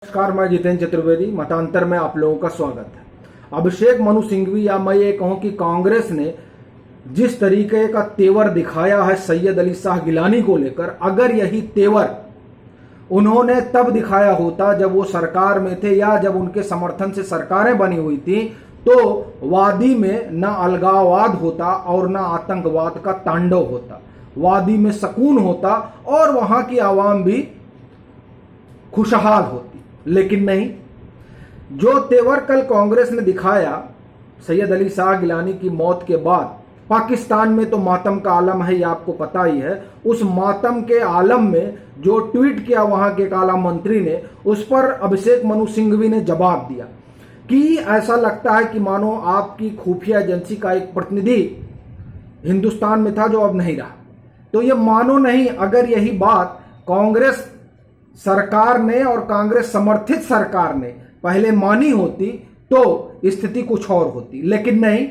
नमस्कार, मैं जितेंद्र चतुर्वेदी। मतांतर में आप लोगों का स्वागत है। अभिषेक मनु सिंघवी या मैं ये कहूं कि कांग्रेस ने जिस तरीके का तेवर दिखाया है सैयद अली शाह गिलानी को लेकर, अगर यही तेवर उन्होंने तब दिखाया होता जब वो सरकार में थे या जब उनके समर्थन से सरकारें बनी हुई थी, तो वादी में न अलगाववाद होता और न आतंकवाद का तांडव होता। वादी में सुकून होता और वहां की आवाम भी खुशहाल होती। लेकिन नहीं, जो तेवर कल कांग्रेस ने दिखाया सैयद अली शाह गिलानी की मौत के बाद, पाकिस्तान में तो मातम का आलम है, ये आपको पता ही है। उस मातम के आलम में जो ट्वीट किया वहां के आला मंत्री ने, उस पर अभिषेक मनु सिंघवी ने जवाब दिया कि ऐसा लगता है कि मानो आपकी खुफिया एजेंसी का एक प्रतिनिधि हिंदुस्तान में था जो अब नहीं रहा। तो ये मानो नहीं, अगर यही बात कांग्रेस सरकार ने और कांग्रेस समर्थित सरकार ने पहले मानी होती तो स्थिति कुछ और होती। लेकिन नहीं,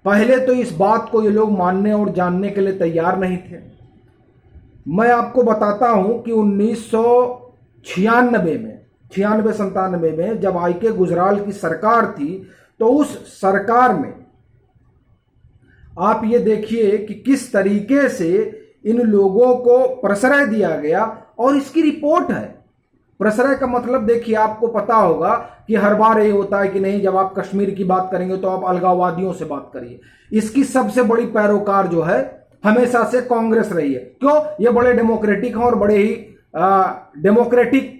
पहले तो इस बात को ये लोग मानने और जानने के लिए तैयार नहीं थे। मैं आपको बताता हूं कि 1996 में 96-97 में जब आई.के. गुजराल की सरकार थी, तो उस सरकार में आप ये देखिए कि किस तरीके से इन लोगों को प्रश्रय दिया गया, और इसकी रिपोर्ट है। प्रश्रय का मतलब देखिए, आपको पता होगा कि हर बार ये होता है कि नहीं, जब आप कश्मीर की बात करेंगे तो आप अलगाववादियों से बात करिए। इसकी सबसे बड़ी पैरोकार जो है हमेशा से कांग्रेस रही है। क्यों? ये बड़े डेमोक्रेटिक हैं और बड़े ही डेमोक्रेटिक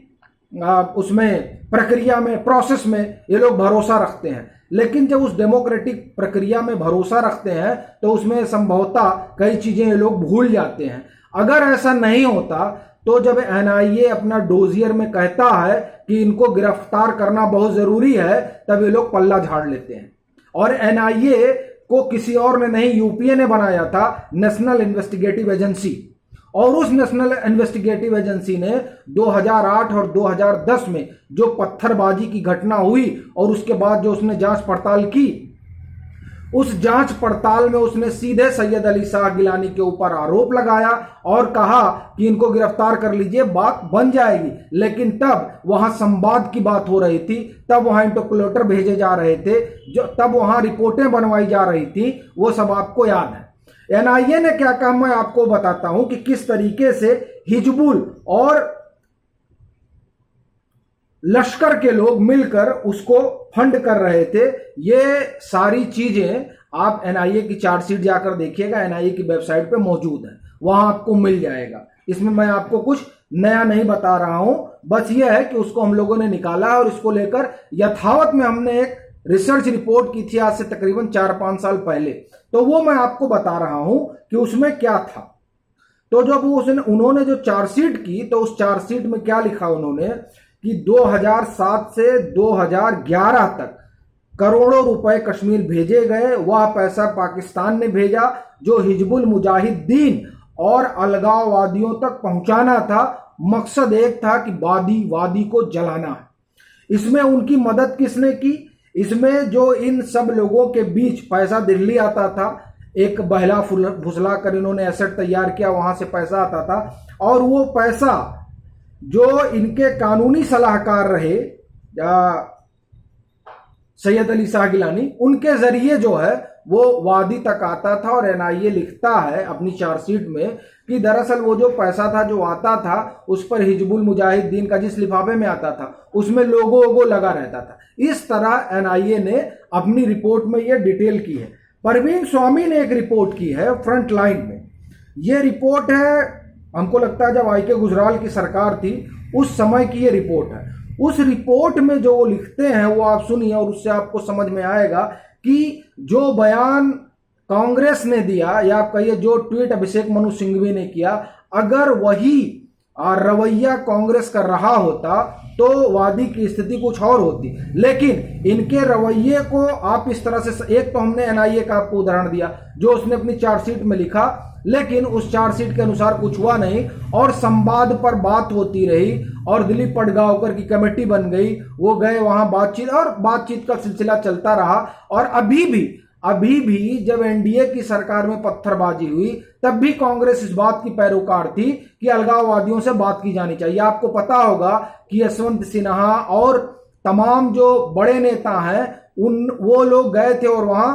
उसमें प्रक्रिया में, प्रोसेस में ये लोग भरोसा रखते हैं। लेकिन जब उस डेमोक्रेटिक प्रक्रिया में भरोसा रखते हैं तो उसमें संभवतः कई चीजें ये लोग भूल जाते हैं। अगर ऐसा नहीं होता तो जब एनआईए अपना डोजियर में कहता है कि इनको गिरफ्तार करना बहुत जरूरी है, तब ये लोग पल्ला झाड़ लेते हैं। और एनआईए को किसी और ने नहीं, यूपीए ने बनाया था, नेशनल इन्वेस्टिगेटिव एजेंसी। और उस नेशनल इन्वेस्टिगेटिव एजेंसी ने 2008 और 2010 में जो पत्थरबाजी की घटना हुई और उसके बाद जो उसने जांच पड़ताल की, उस जांच पड़ताल में उसने सीधे सैयद अली शाह गिलानी के ऊपर आरोप लगाया और कहा कि इनको गिरफ्तार कर लीजिए, बात बन जाएगी। लेकिन तब वहां संवाद की बात हो रही थी, तब वहां इंटरक्युलेटर भेजे जा रहे थे, तब वहां रिपोर्टें बनवाई जा रही थी, वो सब आपको याद है। एनआईए ने क्या कहा, मैं आपको बताता हूं कि किस तरीके से हिजबुल और लश्कर के लोग मिलकर उसको फंड कर रहे थे। ये सारी चीजें आप एनआईए की चार्जशीट जाकर देखिएगा, एनआईए की वेबसाइट पे मौजूद है, वहां आपको मिल जाएगा। इसमें मैं आपको कुछ नया नहीं बता रहा हूं, बस ये है कि उसको हम लोगों ने निकाला है और इसको लेकर यथावत में हमने एक रिसर्च रिपोर्ट की थी आज से तकरीबन 4-5 साल पहले। तो वो मैं आपको बता रहा हूं कि उसमें क्या था। तो जब उन्होंने जो चार्जशीट की, तो उस चार्जशीट में क्या लिखा उन्होंने कि 2007 से 2011 तक करोड़ों रुपए कश्मीर भेजे गए। वह पैसा पाकिस्तान ने भेजा जो हिजबुल मुजाहिदीन और अलगाववादियों तक पहुंचाना था। मकसद एक था कि वादी को जलाना है। इसमें उनकी मदद किसने की? इसमें जो इन सब लोगों के बीच पैसा दिल्ली आता था, एक बहला फुसला कर इन्होंने एसेट तैयार किया, वहां से पैसा आता था। और वो पैसा जो इनके कानूनी सलाहकार रहे सैयद अली शाह गिलानी, उनके जरिए जो है वो वादी तक आता था। और एनआईए लिखता है अपनी चार्जशीट में कि दरअसल वो जो पैसा था जो आता था, उस पर हिजबुल मुजाहिदीन का जिस लिफाफे में आता था उसमें लोगो वोगो लगा रहता था। इस तरह एनआईए ने अपनी रिपोर्ट में ये डिटेल की है। परवीन स्वामी ने एक रिपोर्ट की है फ्रंट लाइन में। ये रिपोर्ट है, हमको लगता है जब आई.के. गुजराल की सरकार थी उस समय की ये रिपोर्ट है। उस रिपोर्ट में जो वो लिखते हैं वो आप सुनिए और उससे आपको समझ में आएगा कि जो बयान कांग्रेस ने दिया, या आप कहिए जो ट्वीट अभिषेक मनु सिंघवी ने किया, अगर वही रवैया कांग्रेस कर रहा होता तो वादी की स्थिति कुछ और होती। लेकिन इनके रवैये को आप इस तरह से, एक तो हमने एनआईए का आपको उदाहरण दिया जो उसने अपनी चार्जशीट में लिखा, लेकिन उस चार्जशीट के अनुसार कुछ हुआ नहीं और संवाद पर बात होती रही और दिलीप पडगांवकर की कमेटी बन गई, वो गए वहां बातचीत, और बातचीत का सिलसिला चलता रहा। और अभी भी अभी भी जब एनडीए की सरकार में पत्थरबाजी हुई तब भी कांग्रेस इस बात की पैरोकार थी कि अलगाववादियों से बात की जानी चाहिए। आपको पता होगा कि यशवंत सिन्हा और तमाम जो बड़े नेता हैं वो लोग गए थे और वहां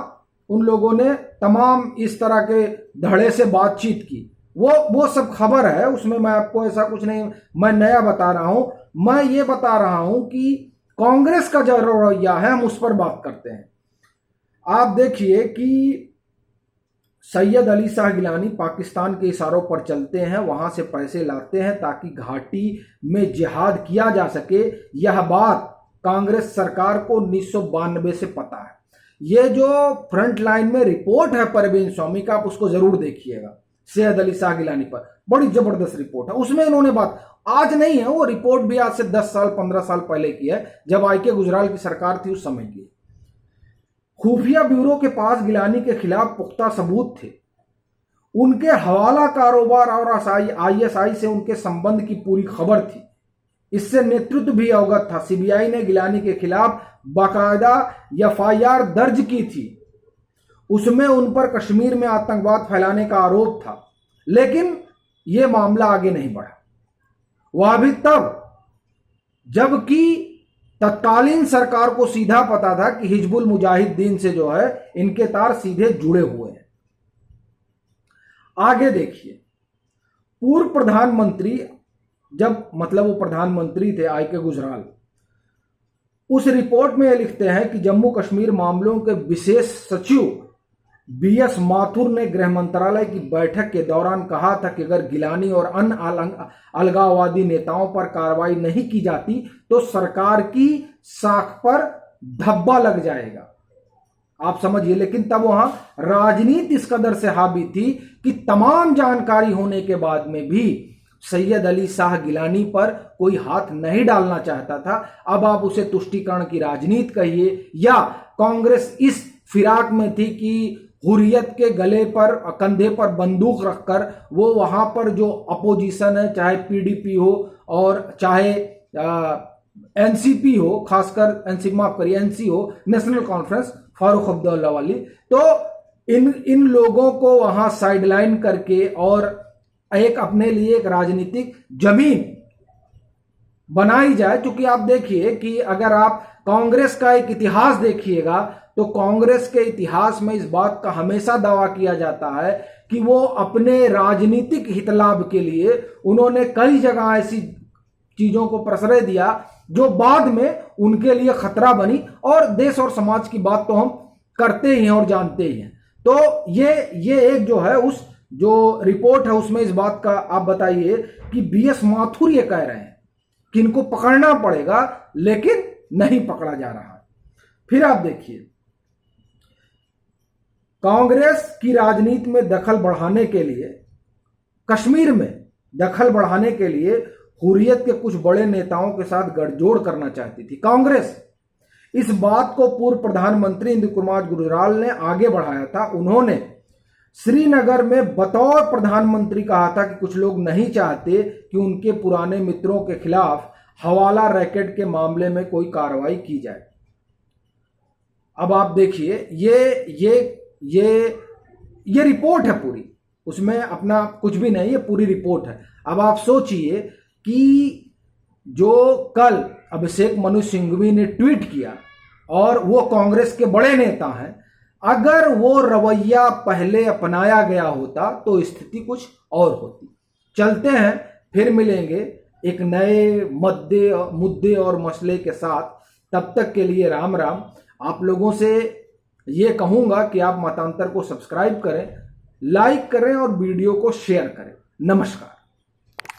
उन लोगों ने तमाम इस तरह के धड़े से बातचीत की। वो सब खबर है, उसमें मैं आपको ऐसा कुछ नहीं मैं नया बता रहा हूं। मैं ये बता रहा हूं कि कांग्रेस का जो रवैया है हम उस पर बात करते हैं। आप देखिए कि सैयद अली शाह गिलानी पाकिस्तान के इशारों पर चलते हैं, वहां से पैसे लाते हैं ताकि घाटी में जिहाद किया जा सके। यह बात कांग्रेस सरकार को 1992 से पता है। ये जो फ्रंट लाइन में रिपोर्ट है परवीन स्वामी का, आप उसको जरूर देखिएगा सैयद अली शाह गिलानी पर, बड़ी जबरदस्त रिपोर्ट है। उसमें इन्होंने बात आज नहीं है, वो रिपोर्ट भी आज से 10 साल 15 साल पहले की है, जब आईके गुजराल की सरकार थी उस समय की। खुफिया ब्यूरो के पास गिलानी के खिलाफ पुख्ता सबूत थे। उनके हवाला कारोबार और आईएसआई से उनके संबंध की पूरी खबर थी। इससे नेतृत्व भी अवगत था। सीबीआई ने गिलानी के खिलाफ बाकायदा एफआईआर दर्ज की थी। उसमें उन पर कश्मीर में आतंकवाद फैलाने का आरोप था, लेकिन यह मामला आगे नहीं बढ़ा। वह भी तब जबकि तत्कालीन सरकार को सीधा पता था कि हिजबुल मुजाहिदीन से जो है इनके तार सीधे जुड़े हुए हैं। आगे देखिए, पूर्व प्रधानमंत्री जब वो प्रधानमंत्री थे आईके गुजराल, उस रिपोर्ट में लिखते हैं कि जम्मू कश्मीर मामलों के विशेष सचिव बीएस माथुर ने गृह मंत्रालय की बैठक के दौरान कहा था कि अगर गिलानी और अन्य अलगाववादी नेताओं पर कार्रवाई नहीं की जाती तो सरकार की साख पर धब्बा लग जाएगा। आप समझिए, लेकिन तब वहां राजनीति इस कदर से हावी थी कि तमाम जानकारी होने के बाद में भी सैयद अली शाह गिलानी पर कोई हाथ नहीं डालना चाहता था। अब आप उसे तुष्टीकरण की राजनीति कहिए या कांग्रेस इस फिराक में थी कि हुर्रियत के गले पर कंधे पर बंदूक रखकर वो वहां पर जो अपोजिशन है, चाहे पीडीपी हो और चाहे एनसीपी हो, खासकर एनसी हो, नेशनल कॉन्फ्रेंस फारूक अब्दुल्ला वाली, तो इन लोगों को वहां साइडलाइन करके और एक अपने लिए एक राजनीतिक जमीन बनाई जाए। क्योंकि आप देखिए कि अगर आप कांग्रेस का एक इतिहास देखिएगा तो कांग्रेस के इतिहास में इस बात का हमेशा दावा किया जाता है कि वो अपने राजनीतिक हितलाभ के लिए उन्होंने कई जगह ऐसी चीजों को प्रश्रय दिया जो बाद में उनके लिए खतरा बनी। और देश और समाज की बात तो हम करते ही हैं और जानते ही हैं। तो ये एक जो है उस जो रिपोर्ट है उसमें इस बात का आप बताइए कि बीएस माथुर ये कह रहे हैं कि इनको पकड़ना पड़ेगा, लेकिन नहीं पकड़ा जा रहा। फिर आप देखिए, कांग्रेस की राजनीति में दखल बढ़ाने के लिए, कश्मीर में दखल बढ़ाने के लिए हुर्रियत के कुछ बड़े नेताओं के साथ गठजोड़ करना चाहती थी कांग्रेस। इस बात को पूर्व प्रधानमंत्री इंदिरा कुमार गुजराल ने आगे बढ़ाया था। उन्होंने श्रीनगर में बतौर प्रधानमंत्री कहा था कि कुछ लोग नहीं चाहते कि उनके पुराने मित्रों के खिलाफ हवाला रैकेट के मामले में कोई कार्रवाई की जाए। अब आप देखिए, ये रिपोर्ट है पूरी, उसमें अपना कुछ भी नहीं, ये पूरी रिपोर्ट है। अब आप सोचिए कि जो कल अभिषेक मनु सिंघवी ने ट्वीट किया और वो कांग्रेस के बड़े नेता हैं, अगर वो रवैया पहले अपनाया गया होता तो स्थिति कुछ और होती। चलते हैं, फिर मिलेंगे एक नए मुद्दे और मसले के साथ। तब तक के लिए राम राम। आप लोगों से ये कहूंगा कि आप मतांतर को सब्सक्राइब करें, लाइक करें और वीडियो को शेयर करें। नमस्कार।